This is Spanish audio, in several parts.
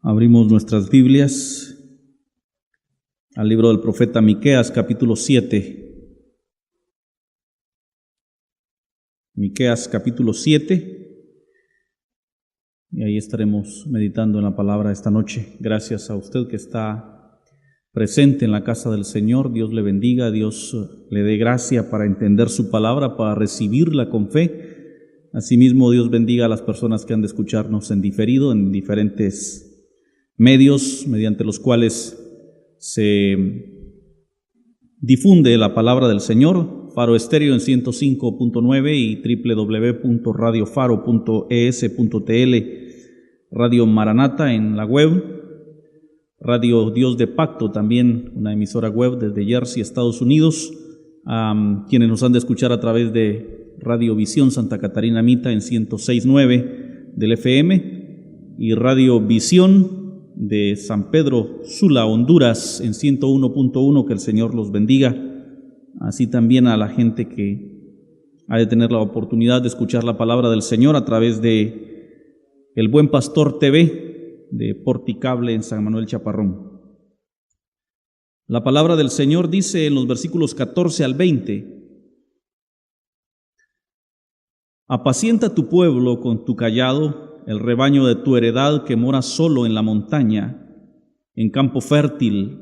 Abrimos nuestras Biblias al libro del profeta Miqueas, capítulo 7. Miqueas, capítulo 7. Y ahí estaremos meditando en la palabra esta noche. Gracias a usted que está presente en la casa del Señor. Dios le bendiga, Dios le dé gracia para entender su palabra, para recibirla con fe. Asimismo, Dios bendiga a las personas que han de escucharnos en diferido, en diferentes medios mediante los cuales se difunde la palabra del Señor. Faro Estéreo en 105.9 y www.radiofaro.es.tl, Radio Maranata en la web, Radio Dios de Pacto, también una emisora web desde Jersey, Estados Unidos, quienes nos han de escuchar a través de Radio Visión Santa Catarina Mita en 106.9 del FM y Radio Visión de San Pedro Sula, Honduras en 101.1, que el Señor los bendiga. Así también a la gente que ha de tener la oportunidad de escuchar la palabra del Señor a través de El Buen Pastor TV de Porticable en San Manuel Chaparrón. La palabra del Señor dice en los versículos 14 al 20: Apacienta tu pueblo con tu cayado, el rebaño de tu heredad que mora solo en la montaña, en campo fértil.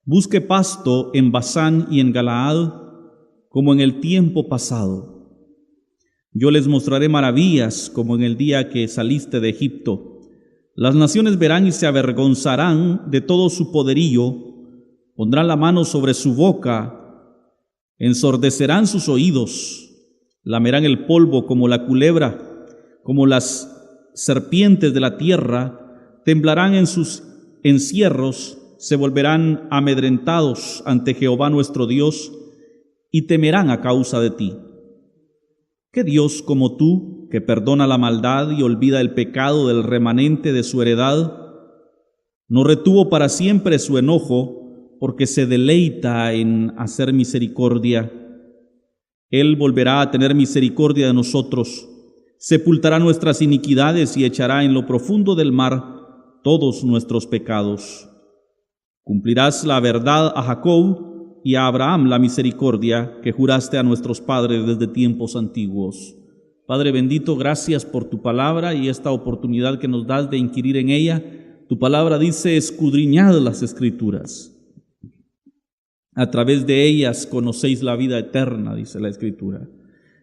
Busque pasto en Basán y en Galaad, como en el tiempo pasado. Yo les mostraré maravillas, como en el día que saliste de Egipto. Las naciones verán y se avergonzarán de todo su poderío, pondrán la mano sobre su boca, ensordecerán sus oídos, lamerán el polvo como la culebra, como las serpientes de la tierra, temblarán en sus encierros, se volverán amedrentados ante Jehová nuestro Dios y temerán a causa de ti. ¿Qué Dios como tú, que perdona la maldad y olvida el pecado del remanente de su heredad? No retuvo para siempre su enojo, porque se deleita en hacer misericordia. Él volverá a tener misericordia de nosotros, sepultará nuestras iniquidades y echará en lo profundo del mar todos nuestros pecados. Cumplirás la verdad a Jacob y a Abraham la misericordia que juraste a nuestros padres desde tiempos antiguos. Padre bendito, gracias por tu palabra y esta oportunidad que nos das de inquirir en ella. Tu palabra dice: escudriñad las Escrituras. A través de ellas conocéis la vida eterna, dice la Escritura.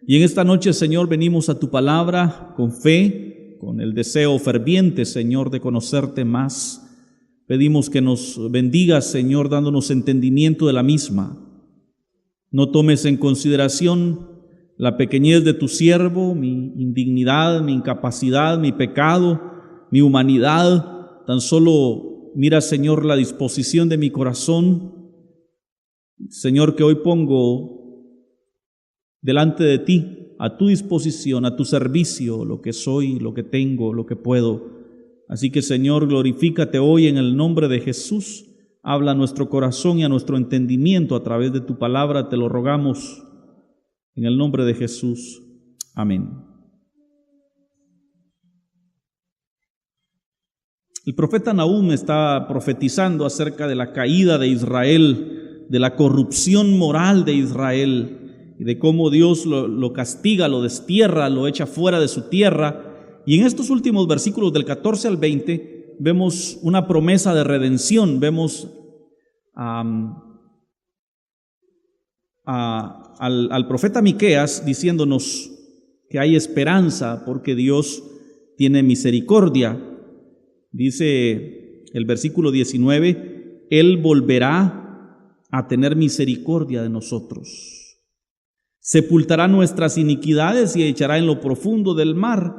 Y en esta noche, Señor, venimos a tu palabra con fe, con el deseo ferviente, Señor, de conocerte más. Pedimos que nos bendigas, Señor, dándonos entendimiento de la misma. No tomes en consideración la pequeñez de tu siervo, mi indignidad, mi incapacidad, mi pecado, mi humanidad. Tan solo mira, Señor, la disposición de mi corazón. Señor, que hoy pongo delante de ti, a tu disposición, a tu servicio, lo que soy, lo que tengo, lo que puedo. Así que, Señor, glorifícate hoy en el nombre de Jesús. Habla a nuestro corazón y a nuestro entendimiento a través de tu palabra, te lo rogamos en el nombre de Jesús. Amén. El profeta Nahum está profetizando acerca de la caída de Israel, de la corrupción moral de Israel, y de cómo Dios lo castiga, lo destierra, lo echa fuera de su tierra. Y en estos últimos versículos del 14 al 20 vemos una promesa de redención, vemos al profeta Miqueas diciéndonos que hay esperanza porque Dios tiene misericordia. Dice el versículo 19: Él volverá a tener misericordia de nosotros. Sepultará nuestras iniquidades y echará en lo profundo del mar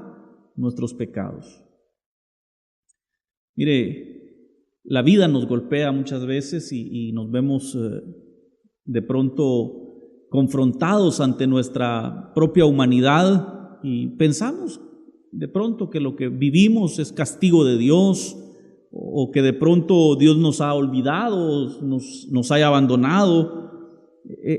nuestros pecados. Mire, la vida nos golpea muchas veces y nos vemos de pronto confrontados ante nuestra propia humanidad y pensamos de pronto que lo que vivimos es castigo de Dios, o que de pronto Dios nos ha olvidado, nos haya abandonado.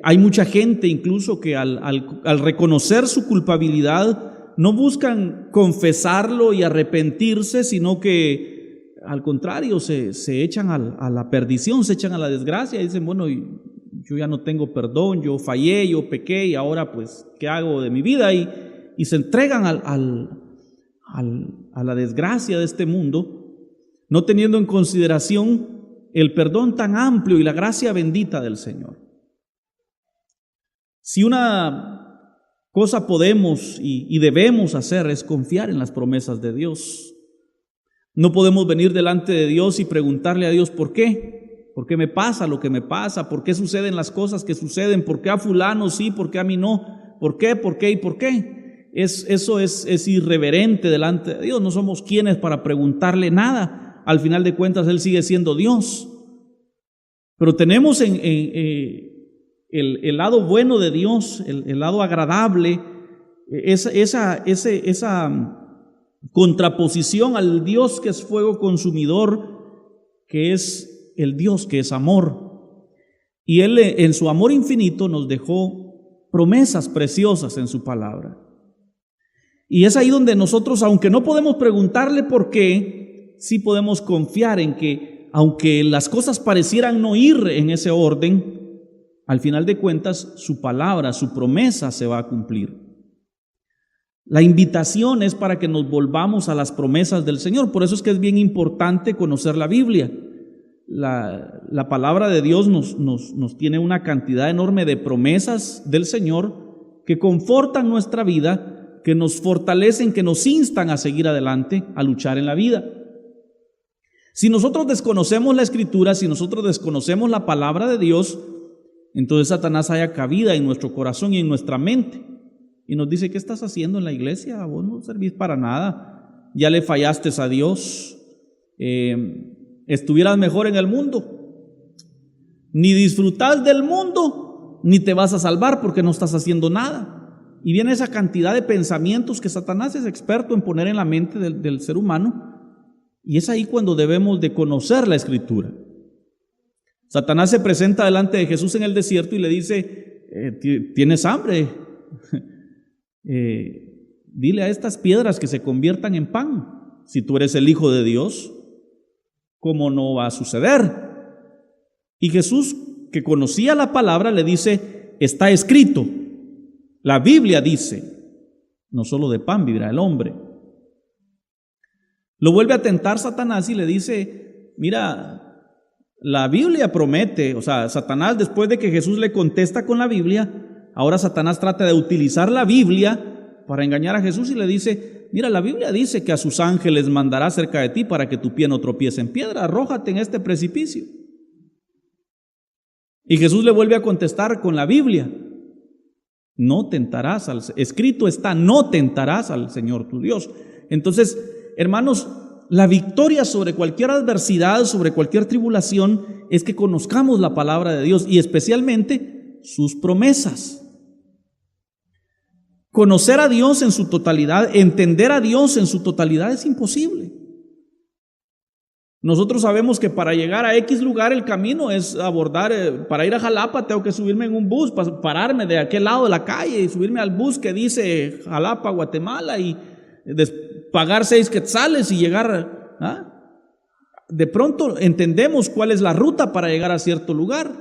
Hay mucha gente incluso que al reconocer su culpabilidad no buscan confesarlo y arrepentirse, sino que al contrario, se echan a la perdición, se echan a la desgracia y dicen, bueno, yo ya no tengo perdón, yo fallé, yo pequé y ahora pues, ¿qué hago de mi vida? Y se entregan a la desgracia de este mundo, no teniendo en consideración el perdón tan amplio y la gracia bendita del Señor. Si una cosa podemos y debemos hacer es confiar en las promesas de Dios. No podemos venir delante de Dios y preguntarle a Dios ¿por qué? ¿Por qué me pasa lo que me pasa? ¿Por qué suceden las cosas que suceden? ¿Por qué a fulano sí? ¿Por qué a mí no? ¿Por qué? ¿Por qué? ¿Y por qué? Eso es irreverente delante de Dios. No somos quienes para preguntarle nada. Al final de cuentas, Él sigue siendo Dios. Pero tenemos el lado bueno de Dios, el lado agradable, esa contraposición al Dios que es fuego consumidor, que es el Dios que es amor. Y Él en su amor infinito nos dejó promesas preciosas en su palabra. Y es ahí donde nosotros, aunque no podemos preguntarle por qué, sí podemos confiar en que, aunque las cosas parecieran no ir en ese orden, al final de cuentas su palabra, su promesa se va a cumplir. La invitación es para que nos volvamos a las promesas del Señor. Por eso es que es bien importante conocer la Biblia. La palabra de Dios nos tiene una cantidad enorme de promesas del Señor que confortan nuestra vida, que nos fortalecen, que nos instan a seguir adelante, a luchar en la vida. Si nosotros desconocemos la Escritura, si nosotros desconocemos la palabra de Dios, entonces Satanás haya cabida en nuestro corazón y en nuestra mente. Y nos dice, ¿qué estás haciendo en la iglesia? Vos no servís para nada. Ya le fallaste a Dios. Estuvieras mejor en el mundo. Ni disfrutás del mundo, ni te vas a salvar porque no estás haciendo nada. Y viene esa cantidad de pensamientos que Satanás es experto en poner en la mente del ser humano. Y es ahí cuando debemos de conocer la Escritura. Satanás se presenta delante de Jesús en el desierto y le dice, ¿tienes hambre? Dile a estas piedras que se conviertan en pan. Si tú eres el Hijo de Dios, ¿cómo no va a suceder? Y Jesús, que conocía la palabra, le dice, está escrito, la Biblia dice, no solo de pan vivirá el hombre. Lo vuelve a tentar Satanás y le dice, mira, la Biblia promete, o sea, Satanás, después de que Jesús le contesta con la Biblia, ahora Satanás trata de utilizar la Biblia para engañar a Jesús y le dice, mira, la Biblia dice que a sus ángeles mandará cerca de ti para que tu pie no tropiece en piedra, arrójate en este precipicio. Y Jesús le vuelve a contestar con la Biblia, no tentarás escrito está, no tentarás al Señor tu Dios. Entonces, hermanos, la victoria sobre cualquier adversidad, sobre cualquier tribulación, es que conozcamos la palabra de Dios y especialmente sus promesas. Conocer a Dios en su totalidad, entender a Dios en su totalidad es imposible. Nosotros sabemos que para llegar a X lugar el camino es abordar, para ir a Jalapa tengo que subirme en un bus, pararme de aquel lado de la calle y subirme al bus que dice Jalapa, Guatemala y pagar 6 quetzales y llegar. De pronto entendemos cuál es la ruta para llegar a cierto lugar.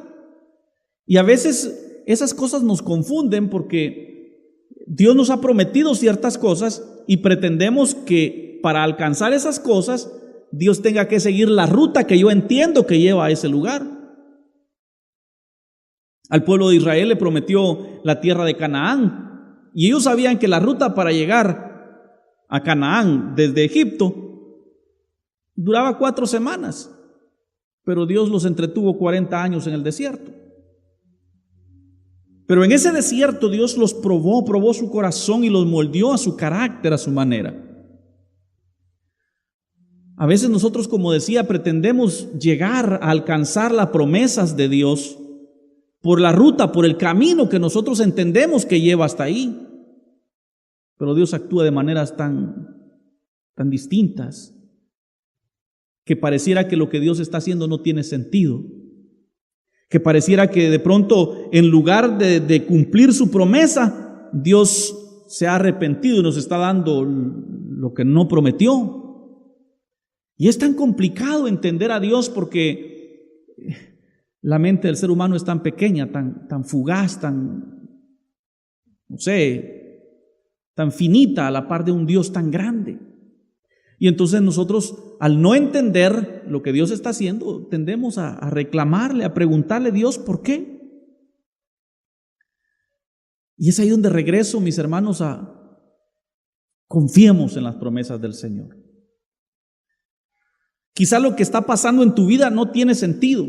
Y a veces esas cosas nos confunden porque Dios nos ha prometido ciertas cosas y pretendemos que para alcanzar esas cosas Dios tenga que seguir la ruta que yo entiendo que lleva a ese lugar. Al pueblo de Israel le prometió la tierra de Canaán y ellos sabían que la ruta para llegar a Canaán desde Egipto duraba 4 semanas, pero Dios los entretuvo 40 años en el desierto. Pero en ese desierto Dios los probó su corazón y los moldeó a su carácter, a su manera. A veces nosotros, como decía, pretendemos llegar a alcanzar las promesas de Dios por la ruta, por el camino que nosotros entendemos que lleva hasta ahí. Pero Dios actúa de maneras tan distintas que pareciera que lo que Dios está haciendo no tiene sentido. Que pareciera que de pronto, en lugar de cumplir su promesa, Dios se ha arrepentido y nos está dando lo que no prometió. Y es tan complicado entender a Dios porque la mente del ser humano es tan pequeña, tan fugaz, no sé, tan finita a la par de un Dios tan grande. Y entonces nosotros, al no entender lo que Dios está haciendo, tendemos a reclamarle, a preguntarle: Dios, ¿por qué? Y es ahí donde regreso, mis hermanos, confiemos en las promesas del Señor. Quizá lo que está pasando en tu vida no tiene sentido.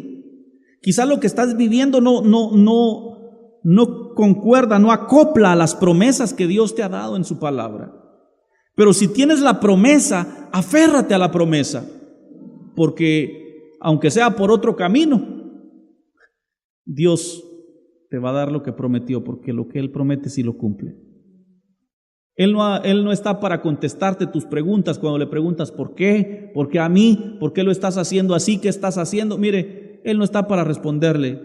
Quizá lo que estás viviendo no concuerda, no acopla a las promesas que Dios te ha dado en su palabra. Pero si tienes la promesa, aférrate a la promesa, porque aunque sea por otro camino, Dios te va a dar lo que prometió, porque lo que Él promete sí lo cumple. Él no está para contestarte tus preguntas cuando le preguntas ¿por qué? ¿Por qué a mí? ¿Por qué lo estás haciendo así? ¿Qué estás haciendo? Mire, Él no está para responderle,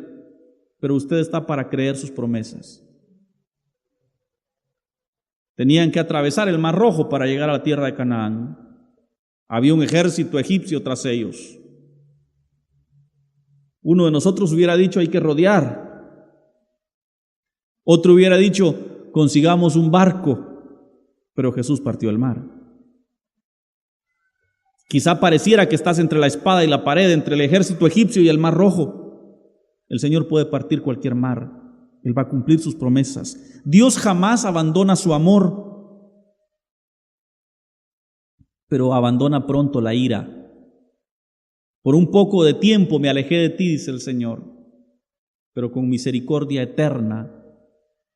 pero usted está para creer sus promesas. Tenían que atravesar el Mar Rojo para llegar a la tierra de Canaán. Había un ejército egipcio tras ellos. Uno de nosotros hubiera dicho: hay que rodear. Otro hubiera dicho: consigamos un barco. Pero Jesús partió el mar. Quizá pareciera que estás entre la espada y la pared, entre el ejército egipcio y el Mar Rojo. El Señor puede partir cualquier mar. Él va a cumplir sus promesas. Dios jamás abandona su amor, pero abandona pronto la ira. Por un poco de tiempo me alejé de ti, dice el Señor, pero con misericordia eterna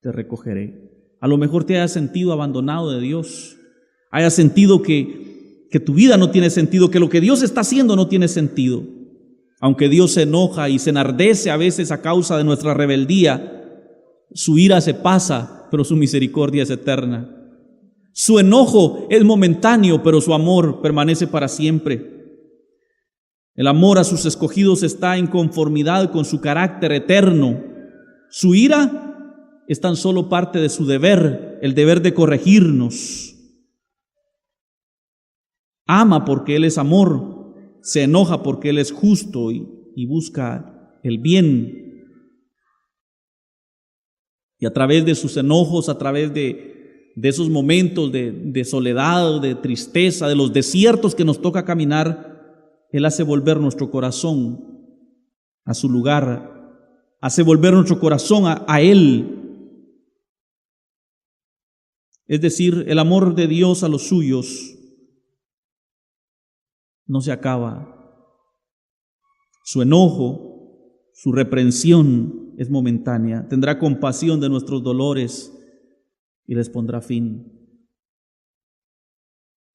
te recogeré. A lo mejor te hayas sentido abandonado de Dios, hayas sentido que tu vida no tiene sentido, que lo que Dios está haciendo no tiene sentido. Aunque Dios se enoja y se enardece a veces a causa de nuestra rebeldía, su ira se pasa, pero su misericordia es eterna. Su enojo es momentáneo, pero su amor permanece para siempre. El amor a sus escogidos está en conformidad con su carácter eterno. Su ira es tan solo parte de su deber, el deber de corregirnos. Ama porque Él es amor, se enoja porque Él es justo y busca el bien. Y a través de sus enojos, a través de esos momentos de soledad, de tristeza, de los desiertos que nos toca caminar, Él hace volver nuestro corazón a su lugar, hace volver nuestro corazón a Él. Es decir, el amor de Dios a los suyos no se acaba. Su enojo, su reprensión es momentánea. Tendrá compasión de nuestros dolores y les pondrá fin.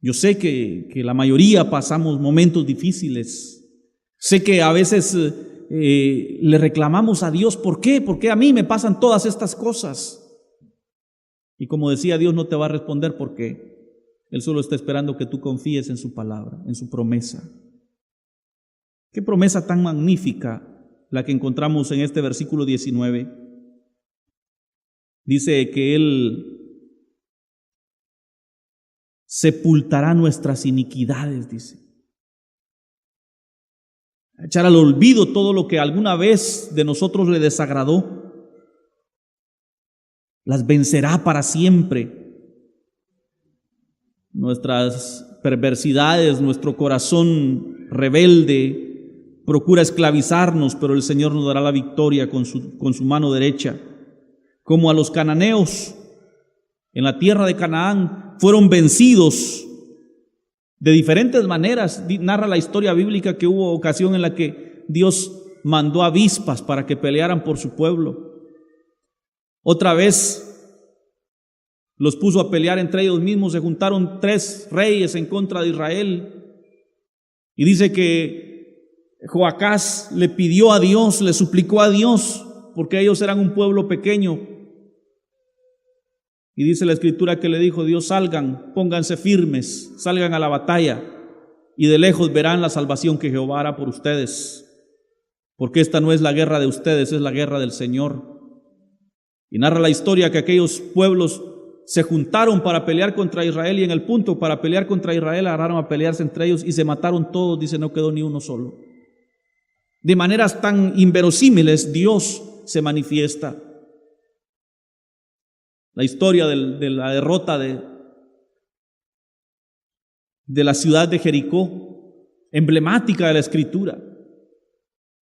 Yo sé que la mayoría pasamos momentos difíciles. Sé que a veces le reclamamos a Dios: ¿por qué? ¿Por qué a mí me pasan todas estas cosas? Y como decía, Dios no te va a responder porque Él solo está esperando que tú confíes en su palabra, en su promesa. Qué promesa tan magnífica la que encontramos en este versículo 19. Dice que Él sepultará nuestras iniquidades, dice. Echar al olvido todo lo que alguna vez de nosotros le desagradó. Las vencerá para siempre. Nuestras perversidades, nuestro corazón rebelde procura esclavizarnos, pero el Señor nos dará la victoria con su mano derecha. Como a los cananeos en la tierra de Canaán fueron vencidos de diferentes maneras. Narra la historia bíblica que hubo ocasión en la que Dios mandó avispas para que pelearan por su pueblo. Otra vez los puso a pelear entre ellos mismos. Se juntaron 3 reyes en contra de Israel. Y dice que Joacás le pidió a Dios, le suplicó a Dios, porque ellos eran un pueblo pequeño. Y dice la Escritura que le dijo Dios: salgan, pónganse firmes, salgan a la batalla, y de lejos verán la salvación que Jehová hará por ustedes. Porque esta no es la guerra de ustedes, es la guerra del Señor. Y narra la historia que aquellos pueblos se juntaron para pelear contra Israel y en el punto para pelear contra Israel agarraron a pelearse entre ellos y se mataron todos, dice, no quedó ni uno solo. De maneras tan inverosímiles Dios se manifiesta. La historia de la derrota de la ciudad de Jericó, emblemática de la Escritura.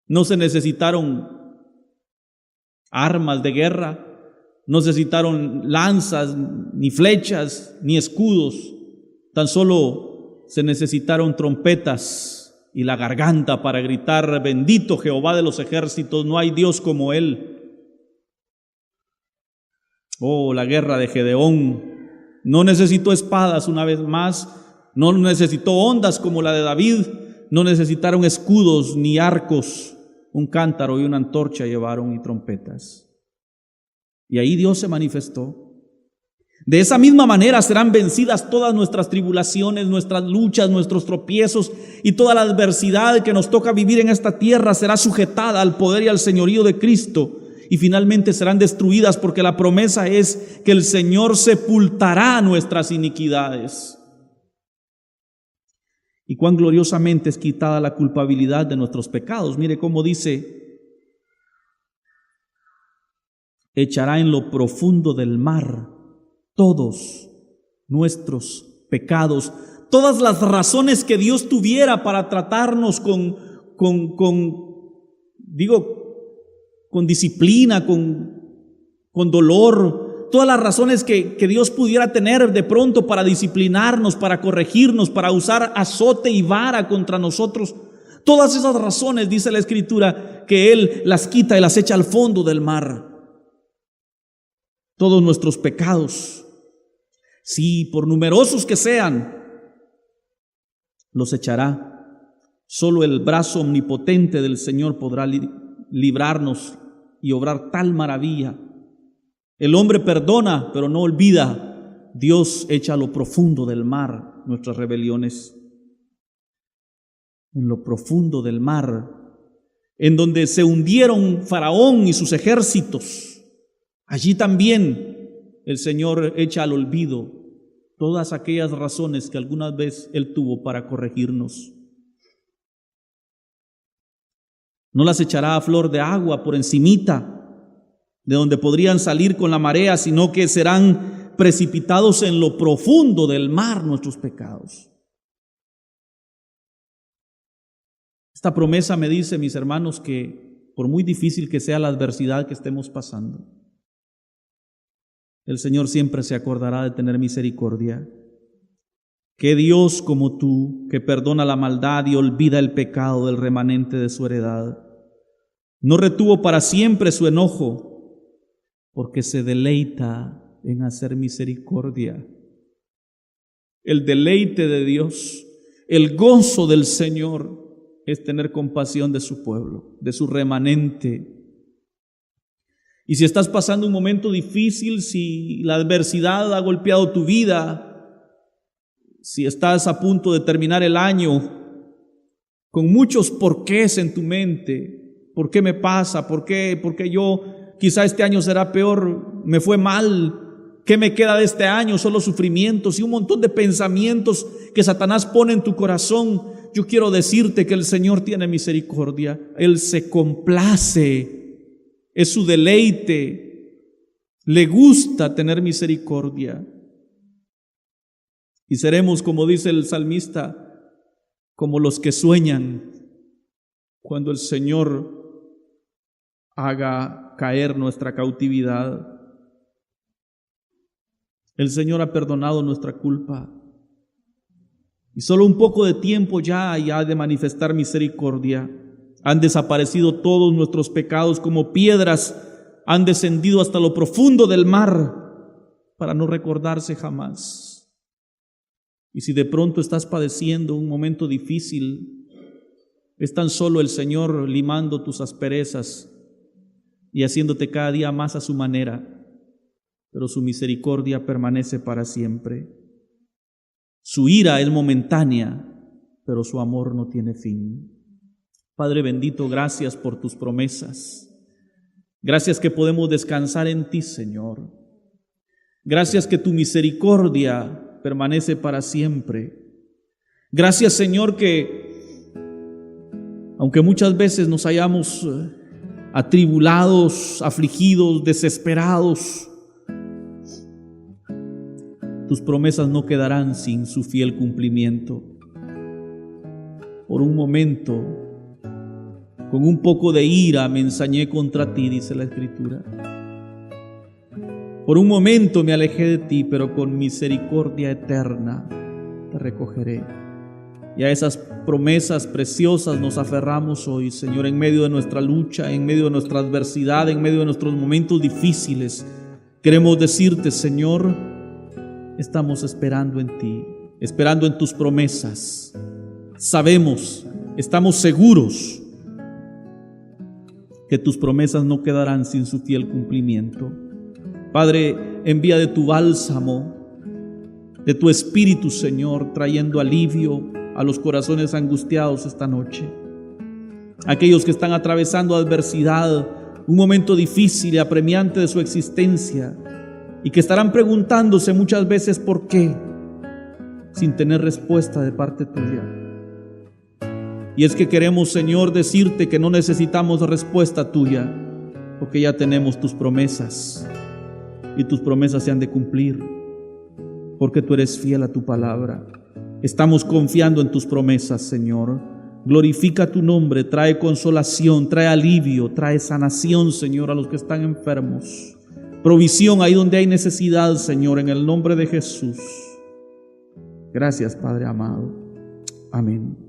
No se necesitaron armas de guerra, no necesitaron lanzas, ni flechas, ni escudos. Tan solo se necesitaron trompetas y la garganta para gritar: bendito Jehová de los ejércitos, no hay Dios como Él. Oh, la guerra de Gedeón no necesitó espadas una vez más, no necesitó ondas como la de David, no necesitaron escudos ni arcos, un cántaro y una antorcha llevaron y trompetas. Y ahí Dios se manifestó. De esa misma manera serán vencidas todas nuestras tribulaciones, nuestras luchas, nuestros tropiezos y toda la adversidad que nos toca vivir en esta tierra será sujetada al poder y al señorío de Cristo y finalmente serán destruidas, porque la promesa es que el Señor sepultará nuestras iniquidades. Y cuán gloriosamente es quitada la culpabilidad de nuestros pecados. Mire cómo dice: echará en lo profundo del mar todos nuestros pecados. Todas las razones que Dios tuviera para tratarnos con disciplina, con dolor, todas las razones que Dios pudiera tener de pronto para disciplinarnos, para corregirnos, para usar azote y vara contra nosotros, todas esas razones, dice la Escritura, que Él las quita y las echa al fondo del mar. Todos nuestros pecados, sí, por numerosos que sean, los echará. Solo el brazo omnipotente del Señor podrá librarnos y obrar tal maravilla. El hombre perdona, pero no olvida. Dios echa a lo profundo del mar nuestras rebeliones. En lo profundo del mar, en donde se hundieron Faraón y sus ejércitos, allí también el Señor echa al olvido todas aquellas razones que alguna vez Él tuvo para corregirnos. No las echará a flor de agua por encimita, de donde podrían salir con la marea, sino que serán precipitados en lo profundo del mar nuestros pecados. Esta promesa me dice, mis hermanos, que por muy difícil que sea la adversidad que estemos pasando, el Señor siempre se acordará de tener misericordia. Que Dios como tú, que perdona la maldad y olvida el pecado del remanente de su heredad, no retuvo para siempre su enojo, porque se deleita en hacer misericordia. El deleite de Dios, el gozo del Señor es tener compasión de su pueblo, de su remanente. Y si estás pasando un momento difícil, si la adversidad ha golpeado tu vida, si estás a punto de terminar el año con muchos porqués en tu mente, ¿por qué me pasa? ¿Por qué yo? Quizá este año será peor, me fue mal, ¿qué me queda de este año? Solo sufrimientos y un montón de pensamientos que Satanás pone en tu corazón. Yo quiero decirte que el Señor tiene misericordia, Él se complace. Es su deleite, le gusta tener misericordia. Y seremos, como dice el salmista, como los que sueñan cuando el Señor haga caer nuestra cautividad. El Señor ha perdonado nuestra culpa y solo un poco de tiempo ya ha de manifestar misericordia. Han desaparecido todos nuestros pecados como piedras, han descendido hasta lo profundo del mar para no recordarse jamás. Y si de pronto estás padeciendo un momento difícil, es tan solo el Señor limando tus asperezas y haciéndote cada día más a su manera, pero su misericordia permanece para siempre. Su ira es momentánea, pero su amor no tiene fin. Padre bendito, gracias por tus promesas. Gracias que podemos descansar en ti, Señor. Gracias que tu misericordia permanece para siempre. Gracias, Señor, que aunque muchas veces nos hayamos atribulados, afligidos, desesperados, tus promesas no quedarán sin su fiel cumplimiento. Por un momento, con un poco de ira me ensañé contra ti, dice la Escritura. Por un momento me alejé de ti, pero con misericordia eterna te recogeré. Y a esas promesas preciosas nos aferramos hoy, Señor, en medio de nuestra lucha, en medio de nuestra adversidad, en medio de nuestros momentos difíciles. Queremos decirte, Señor, estamos esperando en ti, esperando en tus promesas. Sabemos, estamos seguros que tus promesas no quedarán sin su fiel cumplimiento. Padre, envía de tu bálsamo, de tu Espíritu, Señor, trayendo alivio a los corazones angustiados esta noche. Aquellos que están atravesando adversidad, un momento difícil y apremiante de su existencia, y que estarán preguntándose muchas veces por qué, sin tener respuesta de parte tuya. Y es que queremos, Señor, decirte que no necesitamos respuesta tuya, porque ya tenemos tus promesas, y tus promesas se han de cumplir, porque tú eres fiel a tu palabra. Estamos confiando en tus promesas, Señor. Glorifica tu nombre, trae consolación, trae alivio, trae sanación, Señor, a los que están enfermos. Provisión ahí donde hay necesidad, Señor, en el nombre de Jesús. Gracias, Padre amado. Amén.